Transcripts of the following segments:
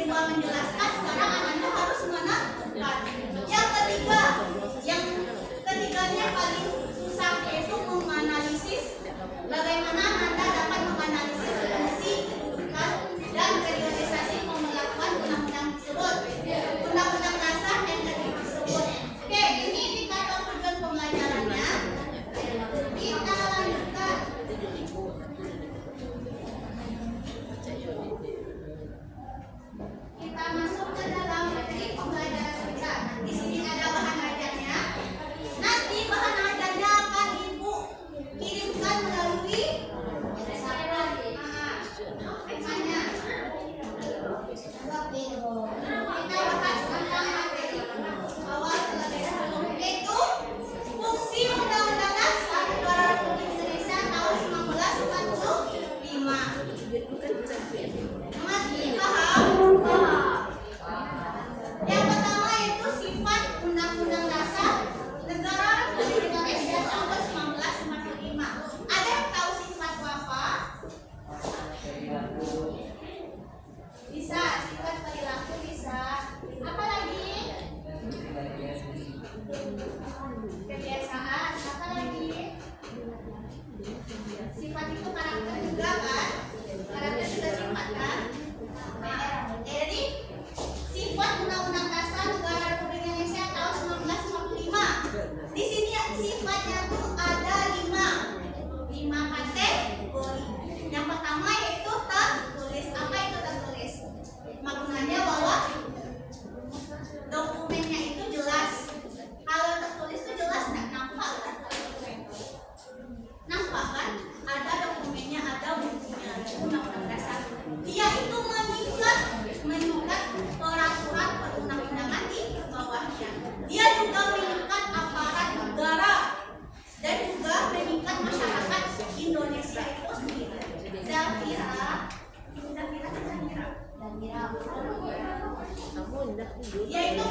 kedua menjelaskan, sekarang Anda harus menentukan. Yang ketiga, yang ketiganya paling susah yaitu menganalisis. Bagaimana Anda dapat menganalisis fungsi, kedudukan, dan periodisasi pemberlakuan undang-undang tersebut, undang-undang dasar dan tersebut. Oke, ini indikator tujuan pembelajarannya. Kita lanjutkan. Kita masuk ke dalam materi pembelajaran kita. Di sini ada bahan ajarnya. Nanti bahan ajarnya akan Ibu kirimkan melalui kita bahas tentang materi awal terlebih dahulu, yaitu fungsi Undang-Undang Dasar Negara Republik Indonesia tahun 1945. Masih paham? Yang pertama yaitu sifat Undang-Undang Dasar Negara Republik Indonesia tahun 1945. Ada yang tahu sifat itu apa? Bisa, sifat perilaku bisa. Apa lagi? Kebiasaan. Apa lagi? Sifat itu karakter juga kan? Karakter juga sifat kan? Jadi sifat Undang-Undang Dasar Negara Republik Indonesia tahun 1945. Di sini sifatnya tuh ada 5 kategori. Yang pertama yaitu tertulis. Apa itu tertulis? Maknanya bahwa dokumennya itu jelas. Kalau tertulis itu jelas nggak? Nampak kan? Nampak kan? Ada dokumennya, ada bukunya, Undang-Undang Dasar. Dia itu mengikat peraturan perundang-undangan di bawahnya. Dia juga mengikat aparat negara dan juga mengikat masyarakat Indonesia itu sendiri. Dia itu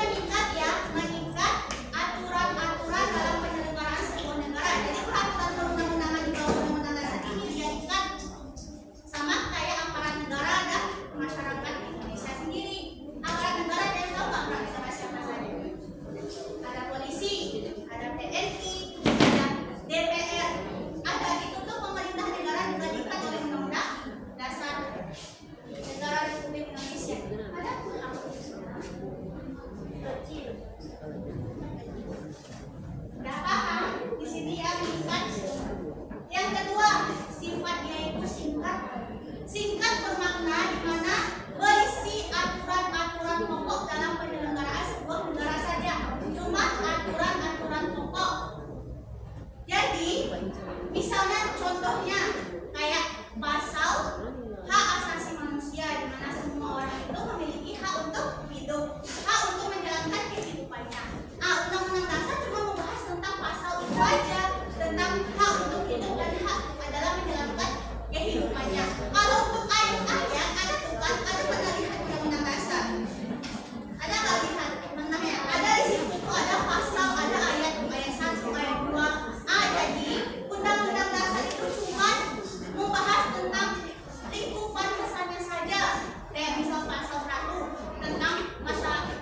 mengikat aturan-aturan dalam penyelenggaraan sebuah negara. Jadi peraturan perundang-undangan di bawah Undang-Undang Dasar ini dia ikat sama kayak aparat negara dan masyarakat Indonesia sendiri. Aparat negara dia tahu nggak aparat negara siapa saja? Ada polisi, ada TNI, ada DPR, ada itu tuh pemerintah negara juga diikat oleh Undang-Undang Dasar Negara Republik Indonesia. Ada udah paham? Di sini ya mengikat. Yang kedua, sifatnya itu singkat. Singkat bermakna di mana berisi aturan-aturan pokok dalam penyelenggaraan sebuah negara saja. Cuma aturan-aturan pokok. Jadi, misalnya contohnya kayak pasal hak asasi manusia di mana semua orang itu memiliki hak untuk hidup, hak untuk menjalankan kehidupannya. Undang-Undang Dasar cuma membahas tentang pasal itu aja, tentang hak untuk hidup dan hak adalah menjalankan kehidupannya. Kalau untuk ayat-ayat ada tuh kan, ada pernah lihat Undang-Undang Dasar? Ada nggak lihat? Pernah ya? Ada di situ tuh ada pasal, ada ayat 1, ayat 2. Jadi Undang-Undang Dasar itu cuma membahas tentang lingkupan pesannya saja. Kayak misal pasal 1 tentang masyarakat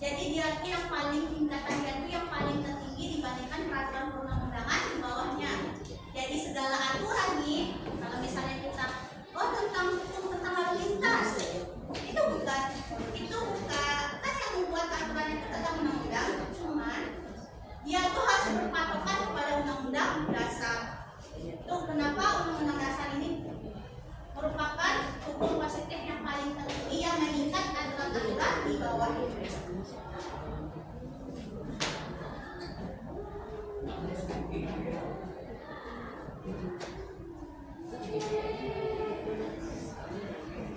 Jadi dia itu yang paling tingkatan dia itu yang paling tertinggi dibandingkan peraturan perundang-undangan di bawahnya. Jadi segala aturan nih, kalau misalnya kita tentang hukum tentang lalu lintas, itu bukan kan yang membuat aturan itu tentang undang-undang, cuman dia tuh harus berpatokan kepada undang-undang dasar. Itu kenapa undang-undang dasar ini merupakan hukum positif yang paling tertinggi yang mengikat aturan-aturan di bawah.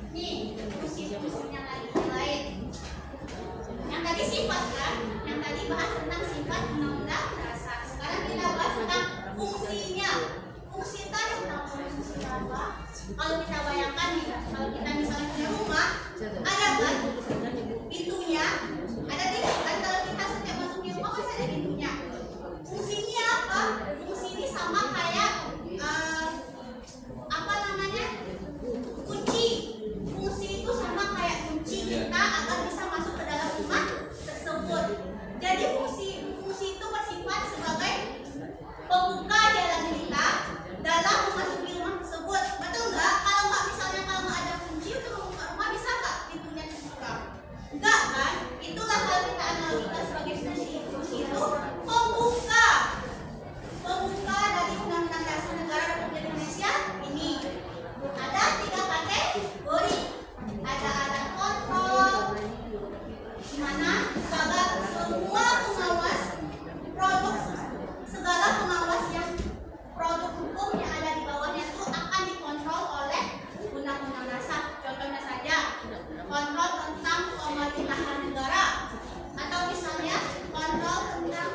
Nih, fungsi-fungsinya lagi lain. Yang tadi sifat kan, yang tadi bahas tentang sifat undang-undang dasar. Sekarang kita bahas tentang fungsinya. Fungsi tadi tentang fungsi apa? Kalau kita bayangkan nih, kalau kita misalnya punya rumah, ada kan pintunya, ada tidak kan? Kalau kita setiap masuk di rumah pasti ada pintunya. Fungsinya apa? Fungsi ini sama kayak apa namanya? Kunci. Fungsi itu sama kayak kunci kita agar bisa masuk ke dalam rumah tersebut. Jadi fungsi itu bersifat sebagai pembuka jalan kita dalam memasuki rumah tersebut. Betul nggak? Kalau nggak ada kunci untuk membuka rumah, bisa nggak pintunya terbuka? Enggak kan? Itulah kalau kita analogikan sebagai fungsi. Fungsi itu pembuka dari Undang-Undang Dasar Negara Republik Indonesia ini. Ada 3 kategori. Ada alat kontrol, di mana segala pengawas yang produk hukum yang ada di bawahnya itu akan dikontrol oleh Undang-Undang Dasar. Contohnya saja kontrol tentang pemerintahan negara, atau misalnya kontrol tentang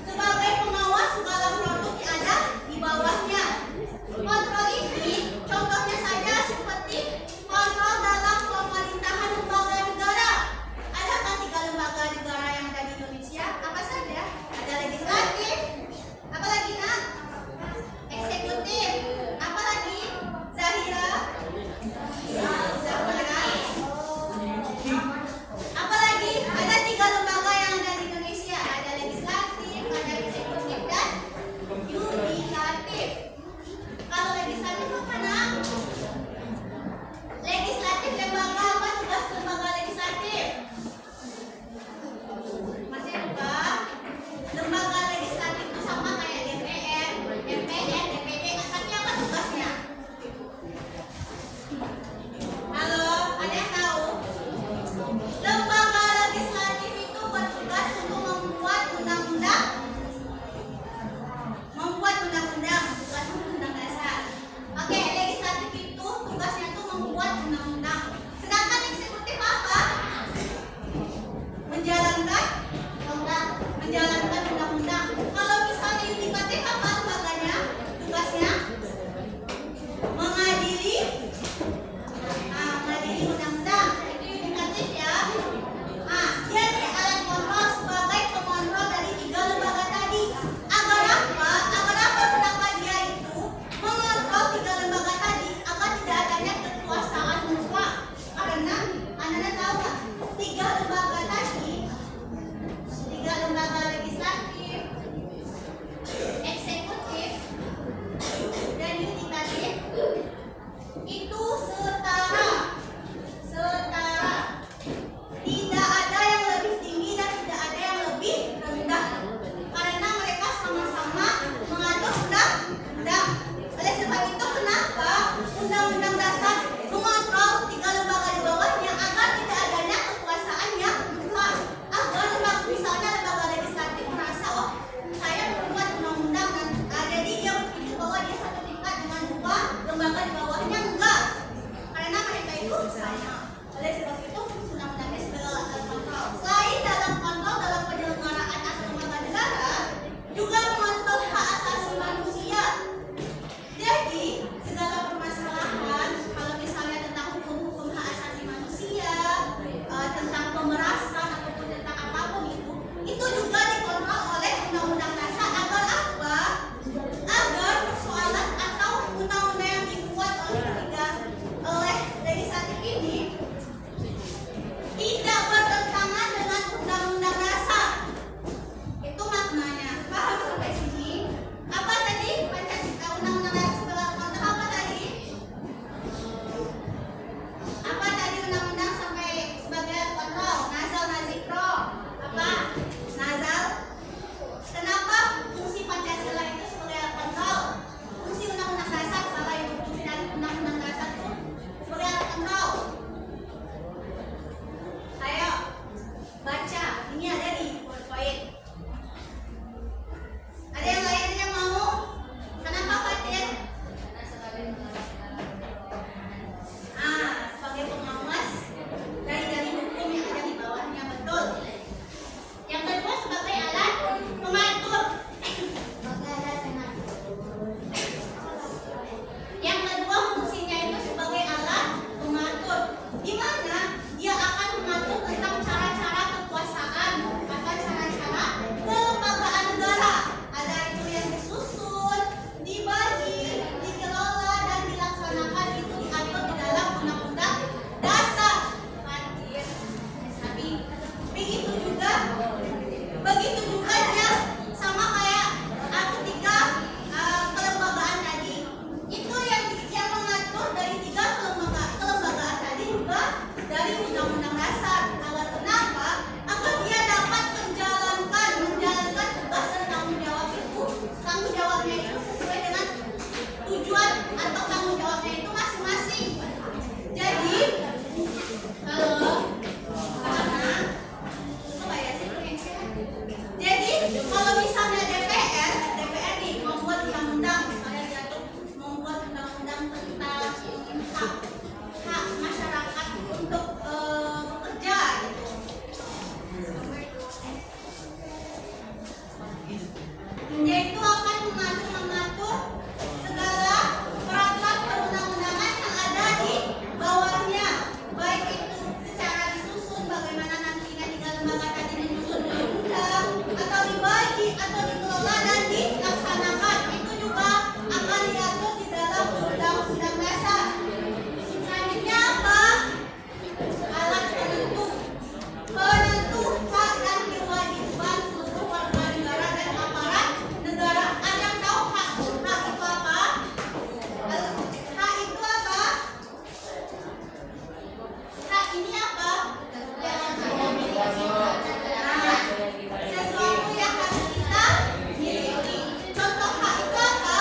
sebagai pengawas segala produk yang ada di bawahnya. Kontrol ini contohnya saja seperti kontrol dalam pemerintahan lembaga negara. Ada kan 3 lembaga negara yang ada di Indonesia? Apa saja? Ada legislatif, apa lagi nak? Eksekutif, apa lagi? Zahira, apa lagi? Ada 3 lembaga yang ada di Indonesia. Ada legislatif, ada eksekutif, dan yudikatif. Kalau legislatif apa nak? Legislatif lembaga apa? Tugas lembaga legislatif masih lupa. Lembaga legislatif itu sama kayak DPR, MPR, DPD. Tapi apa tugasnya? Halo, ada yang tahu? Lembaga legislatif itu bertugas untuk membuat undang-undang, bukan undang dasar. Oke, legislatif itu tugasnya itu membuat undang-undang. Sedangkan eksekutif apa? Menjalankan undang-undang. Kalau misalnya yudikatif apa lembaganya? Tugasnya mengadili undang-undang. Itu yudikatif ya. Dia nih alat kontrol sebagai pengontrol dari 3 lembaga tadi. Agar apa? Kenapa dia itu mengontrol 3 lembaga tadi? Agar tidak adanya kekuasaan mutlak. Karena Anda tahu nggak? 3 lembaga tadi, 3 lembaga legislatif, eksekutif, dan yudikatif itu setara. Tidak ada yang lebih tinggi dan tidak ada yang lebih rendah, karena mereka sama-sama mengatur undang-undang. Oleh sebab itu kenapa Undang-Undang Dasar mengontrol 3 lembaga di bawahnya agar tidak adanya kekuasaan yang mutlak. Agar misalnya lembaga legislatif merasa, saya membuat undang-undang, jadi dia berpikir bahwa dia satu tingkat dengan 2 lembaga di bawahnya. Enggak, karena mereka itu sama. Oleh sebab itu undang-undangnya sebagai alat kontrol. Selain dalam kontrol dalam penyelenggaraan atau lembaga negara, juga mengontrol hak asasi manusia. Jadi segala permasalahan, kalau misalnya tentang hukum-hukum hak asasi manusia, tentang pemerasan ataupun tentang apapun itu juga dikontrol oleh Undang-Undang Dasar. Agar apa? Agar persoalan atau undang-undang yang dibuat oleh atau tanggung jawabnya itu masing-masing. Jadi kalau anak apa ya sih? Jadi kalau misalnya DPR nih membuat undang-undang, misalnya dia tuh membuat undang-undang tentang hak masyarakat untuk bekerja gitu. Yaitu akan mengatur segala peraturan perundang-undangan yang ada di bawahnya, baik itu secara disusun bagaimana nantinya tiga lembaga tadi menyusun undang-undang, atau dibagi atau dikelola dan dilaksanakan. Itu juga akan diatur di dalam undang-undang dasar. Selanjutnya apa? Alat penentu hak dan kewajiban seluruh warga negara dan aparat negara. Ada yang tahu hak itu apa? Hak itu apa? Hak ini apa? Nah, sesuatu yang harus kita miliki. Contoh hak itu apa?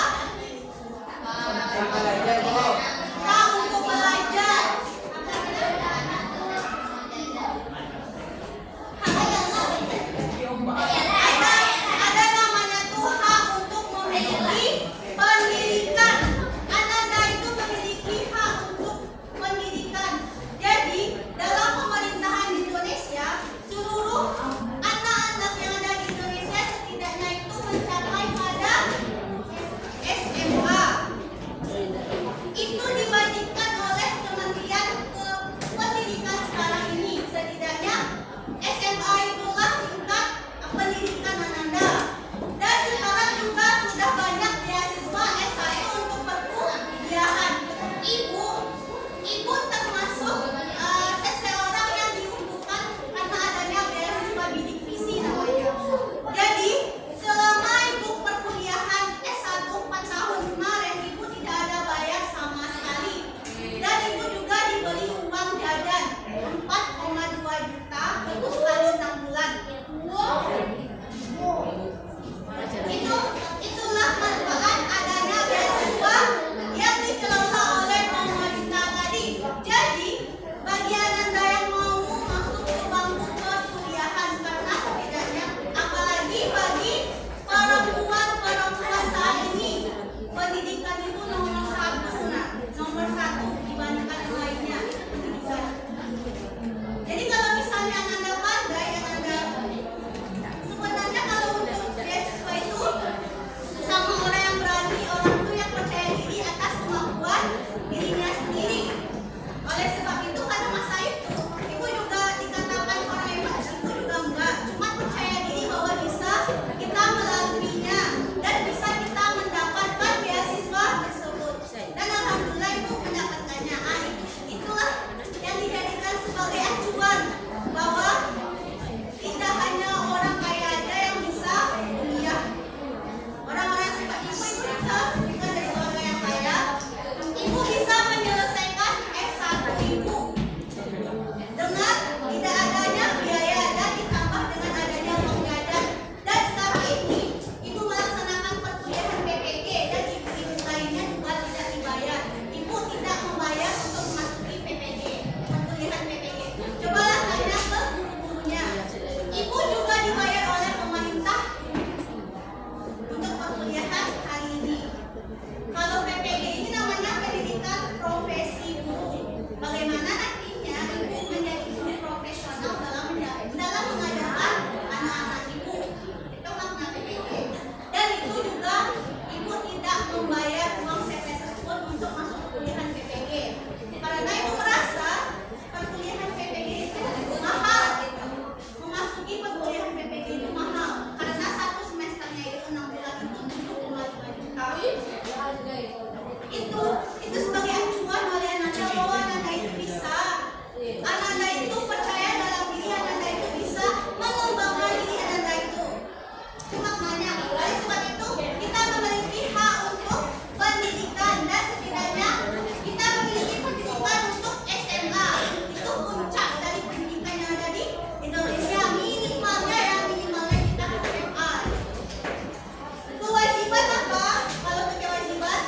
Hak untuk belajar. Ada namanya tuh hak untuk memiliki pendidikan. Ananda itu memiliki hak untuk pendidikan. Jadi dalam pemerintahan di Indonesia, seluruh anak-anak yang ada di Indonesia setidaknya itu mencapai pada SMA. Itu dibagikan oleh Kementerian Pendidikan sekarang ini. Setidaknya SMA itulah tingkat pendidikan Ananda. Dan sekarang juga sudah banyak beasiswa S1 untuk perkuliahan. Ibu termasuk seseorang yang diuntukkan karena adanya beasiswa bidik misi namanya. Jadi selama ibu perkuliahan S1 4 tahun kemarin, ibu tidak ada bayar sama sekali. Dan ibu juga diberi uang jajan 4,2 juta untuk sekali 6 bulan. Itulah manfaat adanya beasiswa yang dikelola oleh pemerintah tadi. Jadi bagi Ananda yang mau masuk ke bangku perkuliahan, karena setidaknya apalagi bagi perempuan saat ini, pendidikan itu nomor satu dibandingkan yang lainnya, pendidikan. Jadi kalau misalnya Ananda pandai, sebenarnya kalau untuk beasiswa itu sama orang yang berani, orang itu yang percaya diri atas kemampuan dirinya sendiri. Oleh sebab itu pada masa itu ibu juga dikatakan orang hebat, ibu juga enggak, cuma percaya diri bahwa bisa kita melaluinya dan bisa kita mendapatkan beasiswa tersebut. Dan alhamdulillah ibu mendapatkannya. Itulah yang dijadikan sebagai acuan bahwa tidak hanya orang kaya aja yang bisa kuliah. Orang-orang seperti ibu juga bukan dari keluarga yang kaya. Ibu bisa menyelesaikan S1 ibu dengan tidak adanya biaya dan ditambah dengan adanya uang jajan. Dan sekarang ini ibu melaksanakan perkuliahan PPG dan ibu-ibu lainnya juga tidak dibayar. Ibu tidak membayar untuk memasuki PPG, perkuliahan PPG. Cobalah tanya ke guru-gurunya. Ibu juga dibayar oleh pemerintah untuk perkuliahan hari ini. Kalau PPG ini namanya pendidikan profesi guru. Bagaimana nantinya ibu menjadi guru profesional dalam mengajarkan anak-anak ibu. Itu makna PPG. Dan itu juga ibu tidak membayar uang sepeser pun untuk masuk perkuliahan PPG. Karena ibu merasa perkuliahan PPG itu mahal gitu. Memasuki perkuliahan PPG itu mahal karena satu semesternya itu 6 bulan itu 7,5 juta. Itu sebagai acuan oleh Ananda bahwa Ananda itu bisa. Ananda itu percaya dalam diri Ananda itu bisa mengembangkan diri Ananda itu. Itu maknanya. Oleh sebab itu kita memiliki hak untuk pendidikan dan setidaknya kita memiliki pendidikan untuk SMA. Itu puncak dari pendidikan yang ada di Indonesia. Minimalnya kita SMA. Kewajiban apa? Kalau kewajiban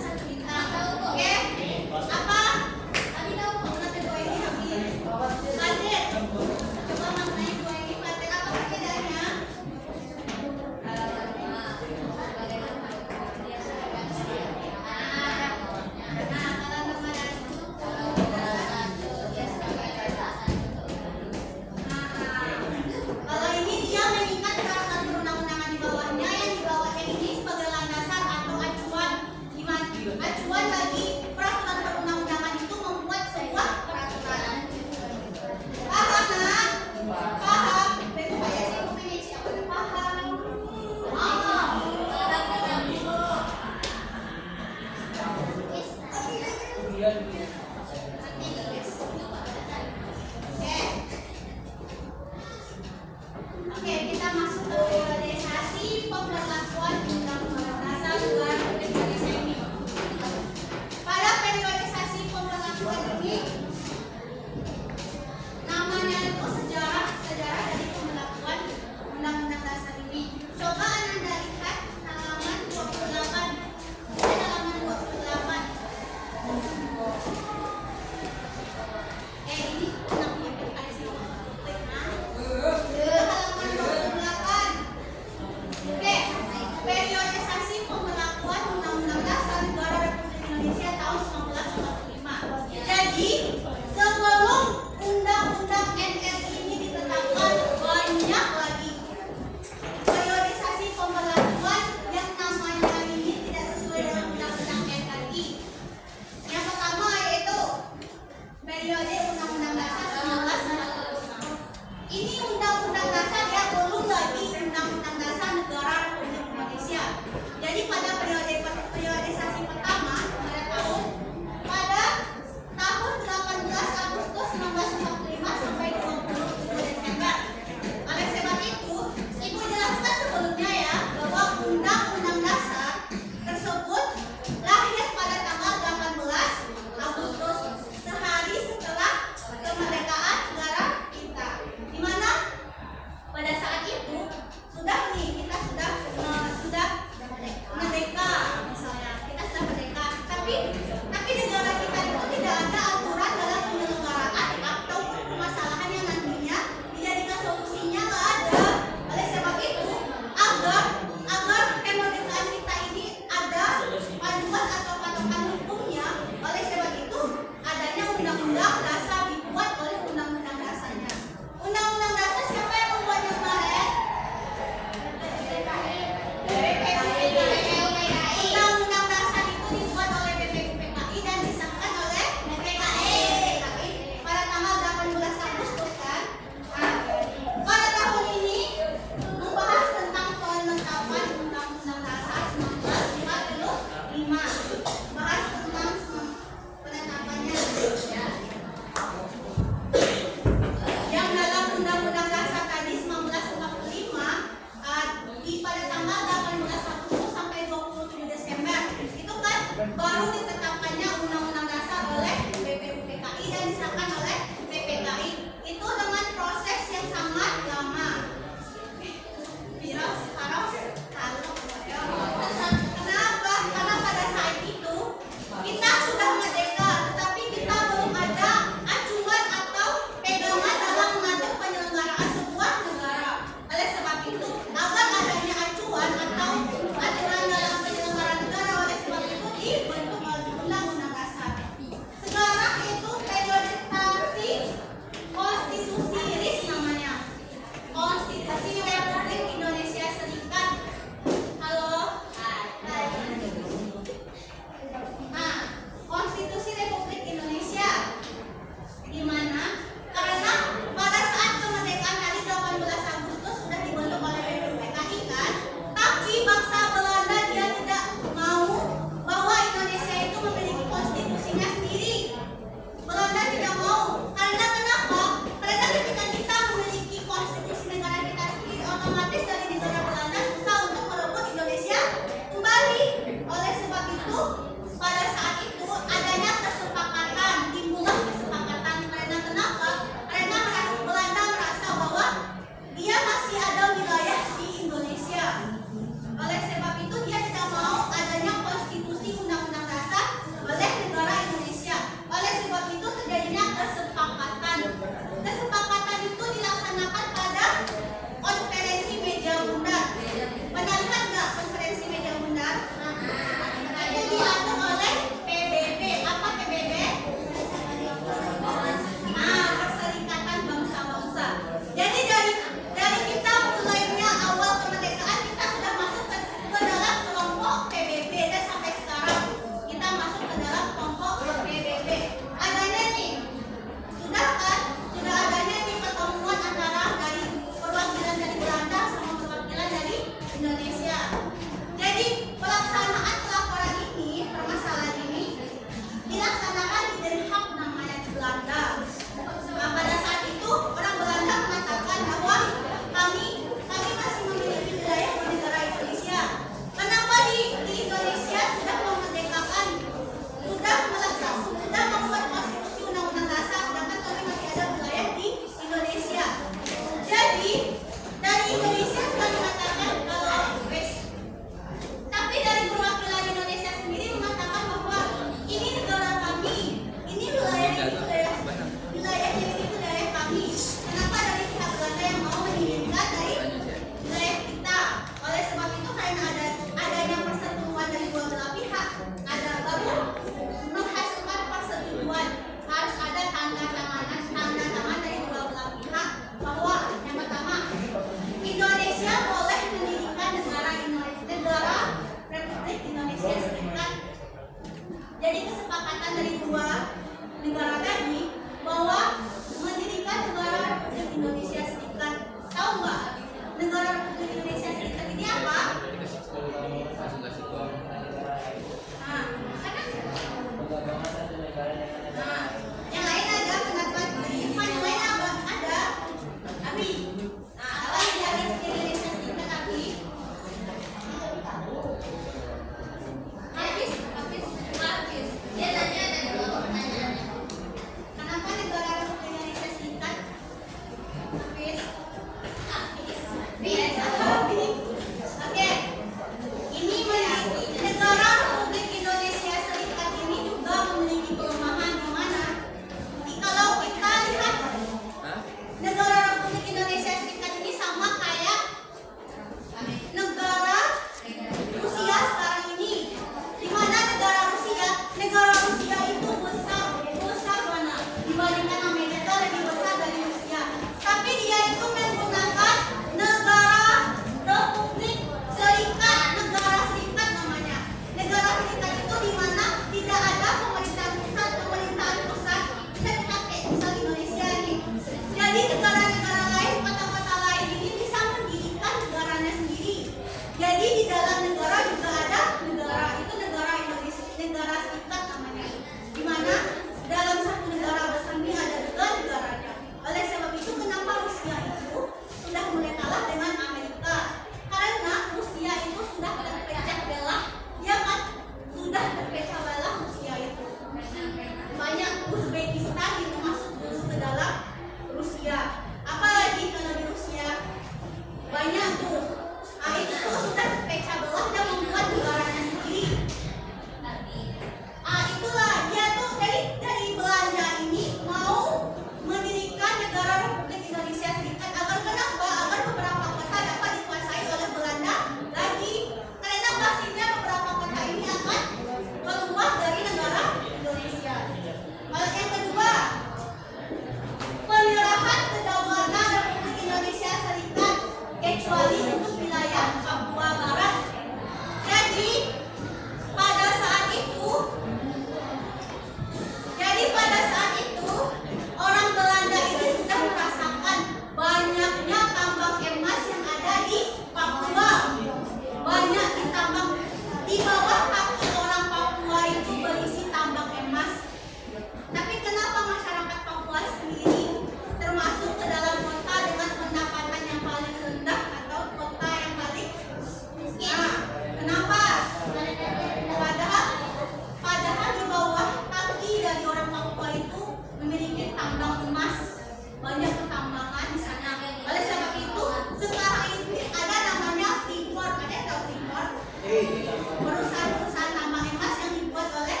perusahaan-perusahaan tambang emas yang dibuat oleh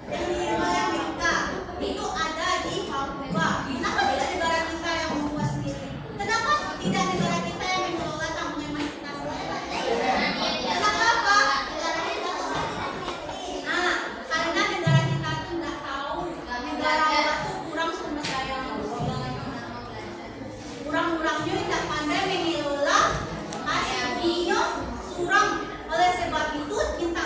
Amerika itu ada di Papua. Kenapa tidak negara kita yang membuat sendiri? Kenapa tidak negara kita yang mengelola tambang emas kita sendiri? Kenapa Pak? Nah, karena negara kita tuh nggak tahu, negara kita tuh kurang sumber daya manusia, kurang-kurangnya tidak pandai mengelola hasil bumi, surang. Oleh sebab itu minta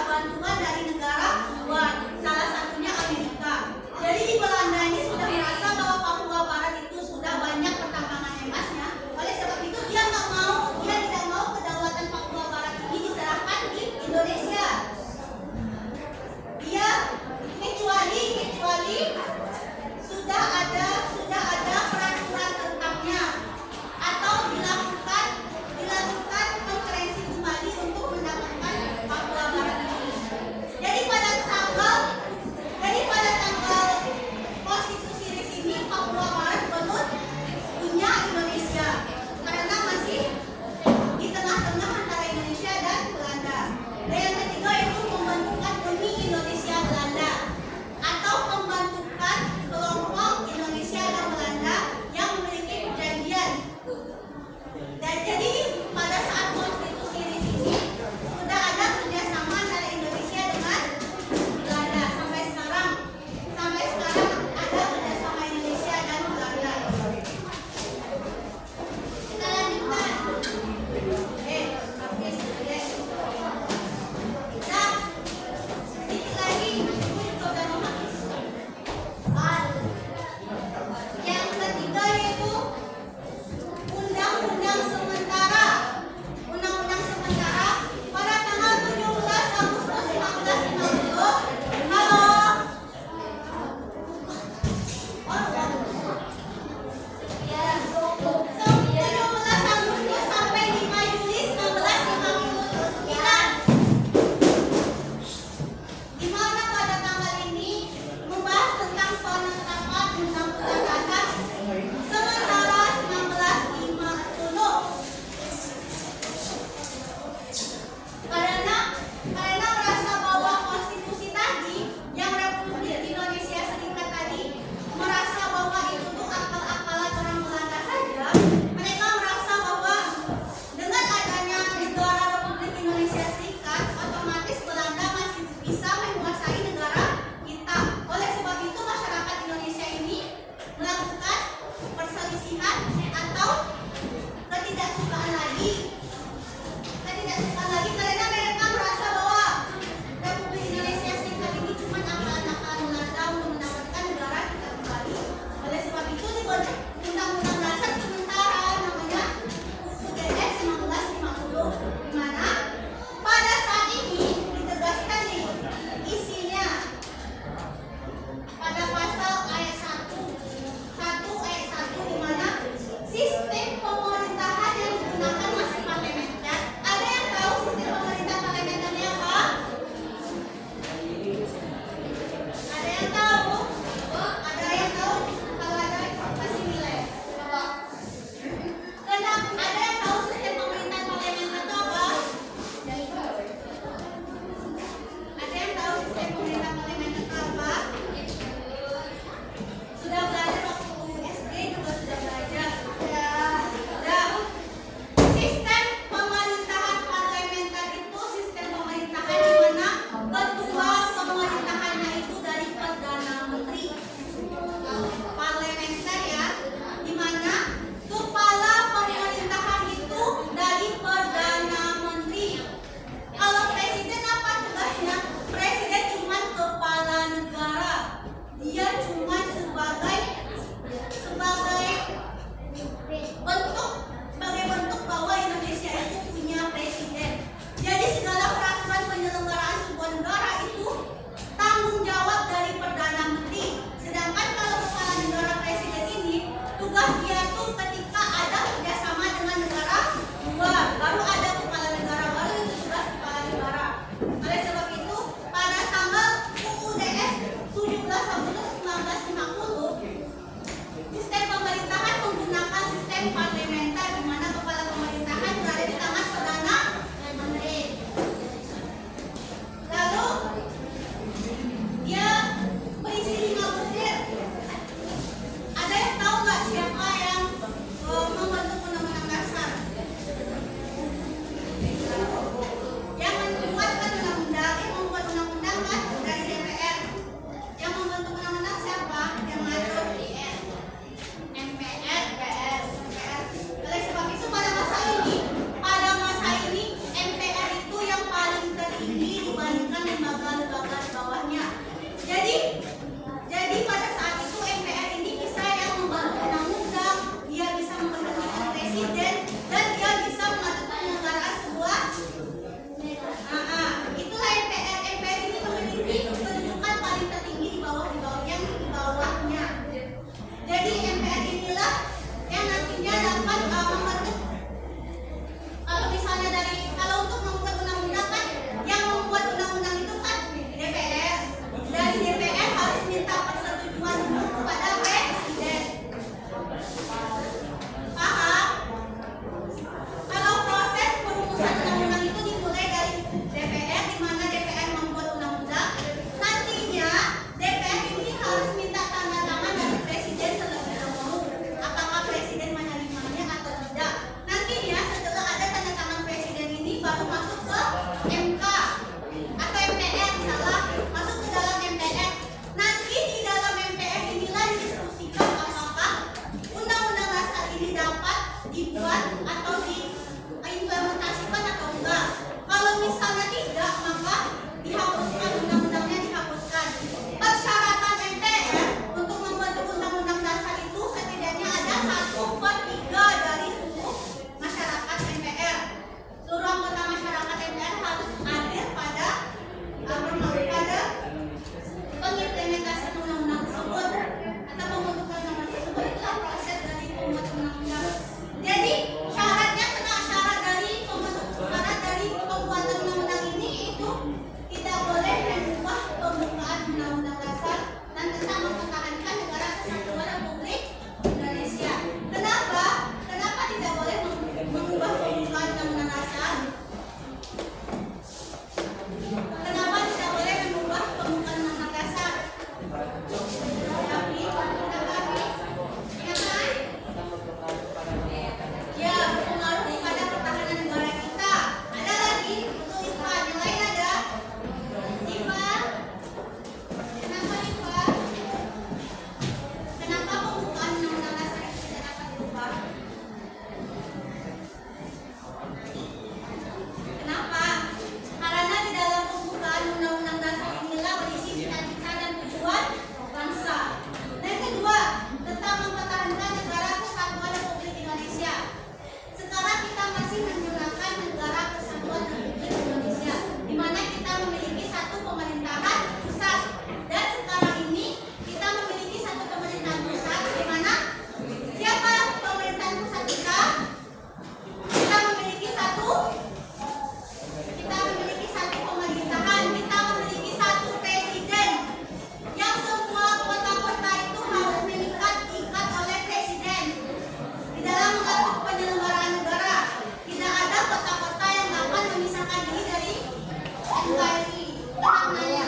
maknanya.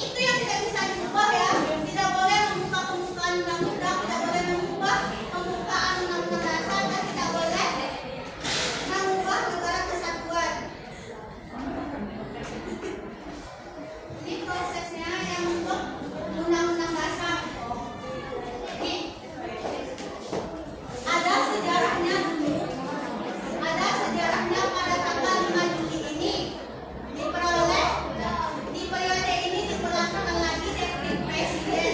Itu yang tidak bisa diubah ya. Tidak boleh mengubah pembukaan undang-undang, tidak boleh mengubah pembukaan undang-undang dasar, dan tidak boleh mengubah negara kesatuan. Ini prosesnya yang untuk undang-undang dasar. Ini ada sejarahnya dulu. Ada sejarahnya pada tanggal 5 Juli ini diperoleh di periode ini diberlakukan lagi dekret presiden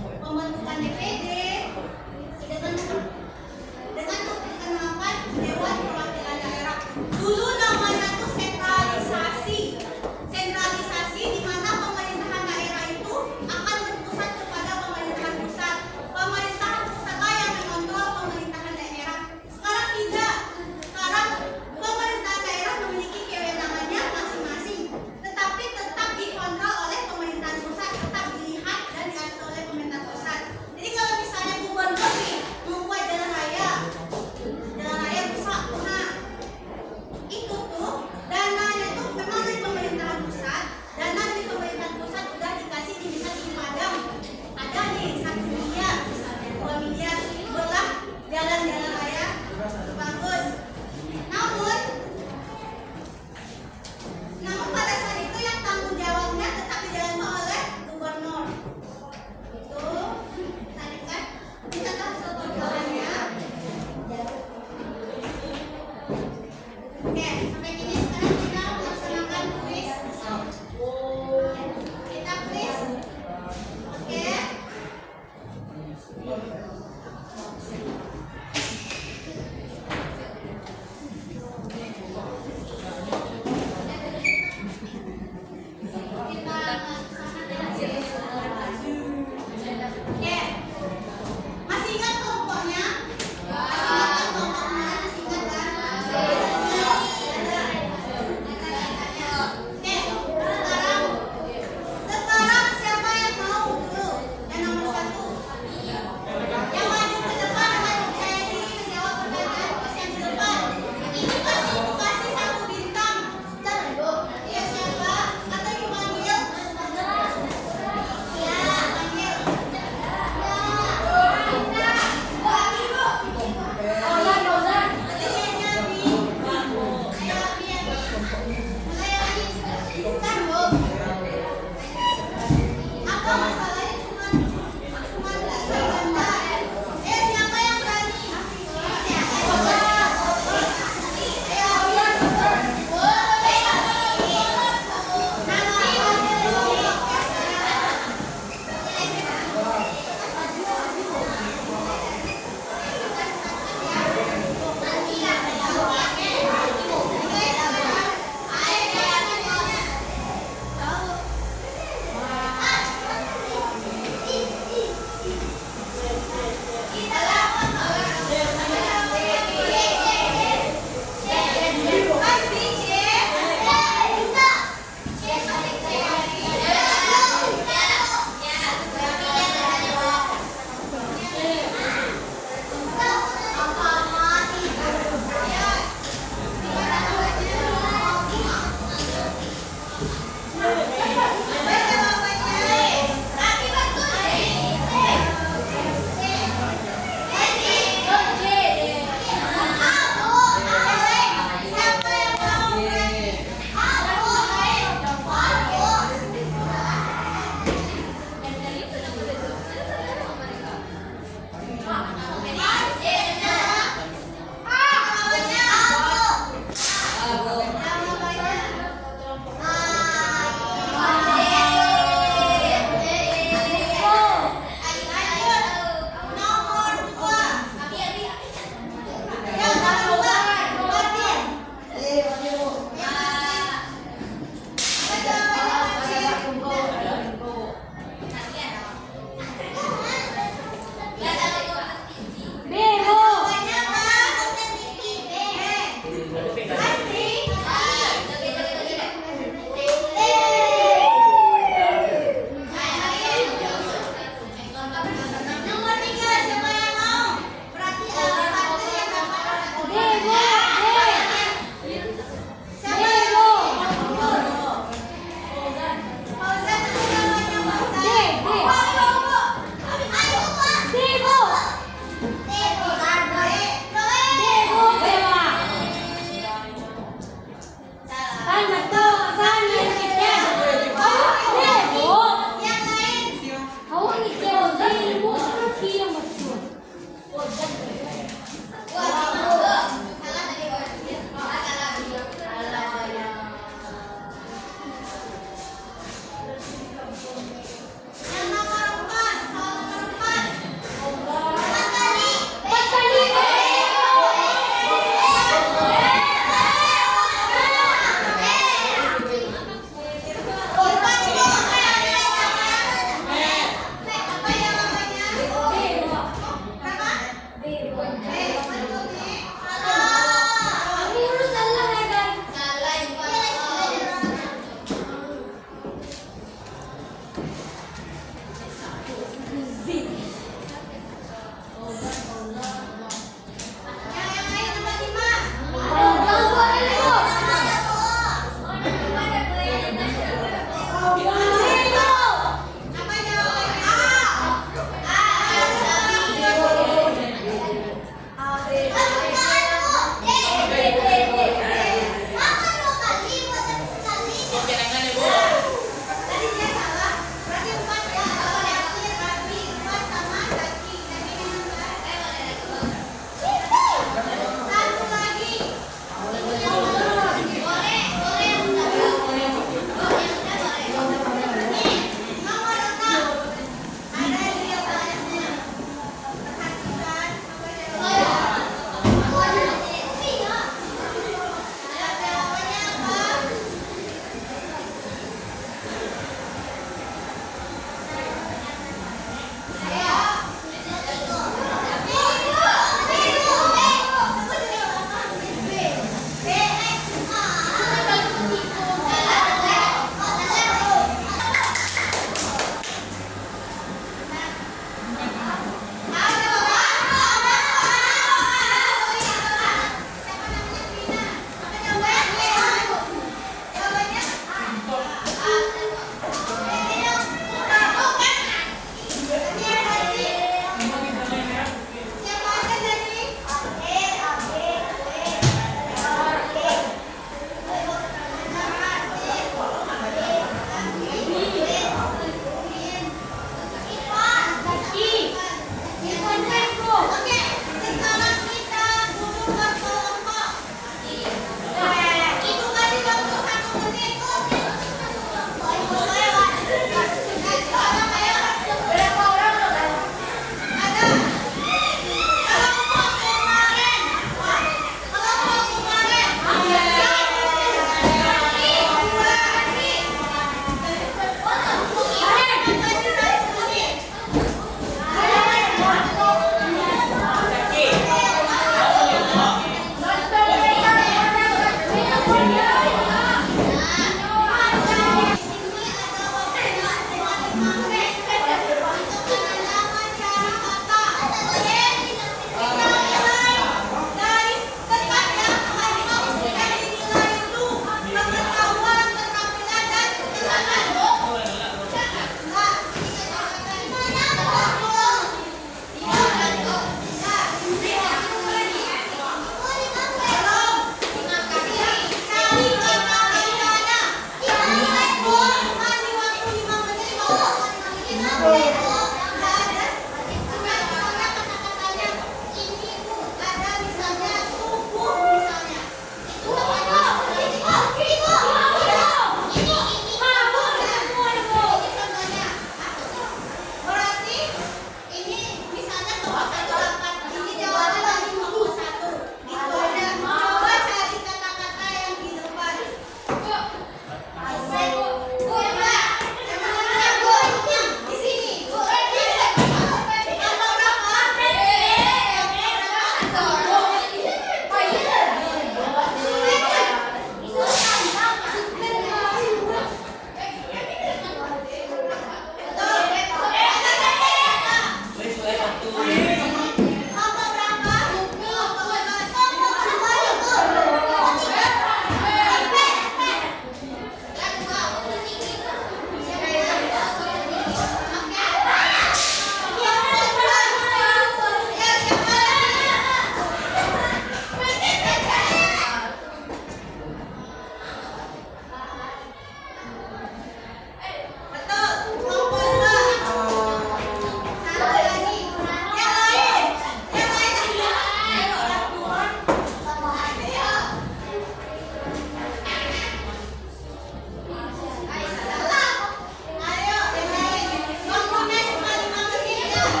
saya